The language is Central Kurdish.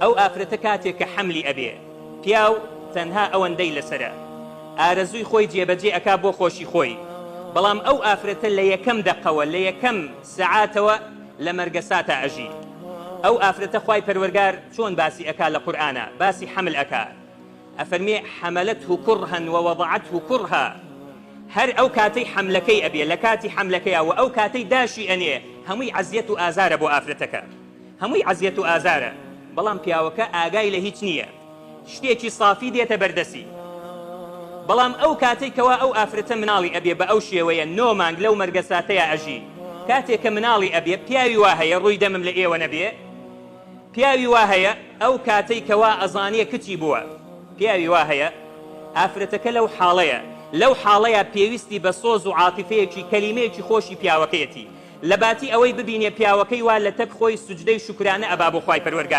ئەو ئافرەتە کاتێک کە حەملی ئەبێ پیاو تەنها ئەوەندەی لەسرە ئارەزووی خۆی جێبەجێ ئەکا بۆ خۆشی خۆی، بەڵام ئەو ئافرەتە لە یەکەم دەقەوە لە یەکەم سەعاتەوە لە مەرگەساتە ئەژی. ئەو ئافرەتە خوای پەروەردگار چۆن باسی ئەکا لە قورئانە، باسی حەمل ئەکا، ئەفەرمێ حەمەلەته کوڕها ووەضعته کوڕها. هەر ئەو کاتەی حەملەکەی ئەبێ لە کاتی حەملەکەیە و ئەو کاتەی داشی ئەنێ هەمووی عەزیەت و ئازارە بۆ ئافرەتەکە، هەمووی عەزیەت و ئازارە، بەڵام پیاوەکە ئاگای لە هیچ نییە، شتێکی سافی دێتە بەردەسی. بەڵام ئەو کاتێک کەوا ئەو ئافرەتە مناڵی ئەبێ بە ئەو شێوەیە 9 مانگ لەو مەرگەساتەیە ئەژی، کاتێک کە مناڵی ئەبێ پیاوی وا هەیە ڕووی دەمم لە ئێوە نەبێ، پیاوی وا هەیە ئەو کاتەی کەوا ئەزانیە کچی بووە، پیاوی وا هەیە ئافرەتەکە لەو حاڵەیە پێویستی بە سۆز و عاتیفەیەکی کەلیمەیەکی خۆشی پیاوەکەیەتی، لە باتی ئەوەی ببینێ پیاوەکەی وا لە تەک خۆی سوجدەی شوکرانە ئەبا بۆ خوای پەروەردگار.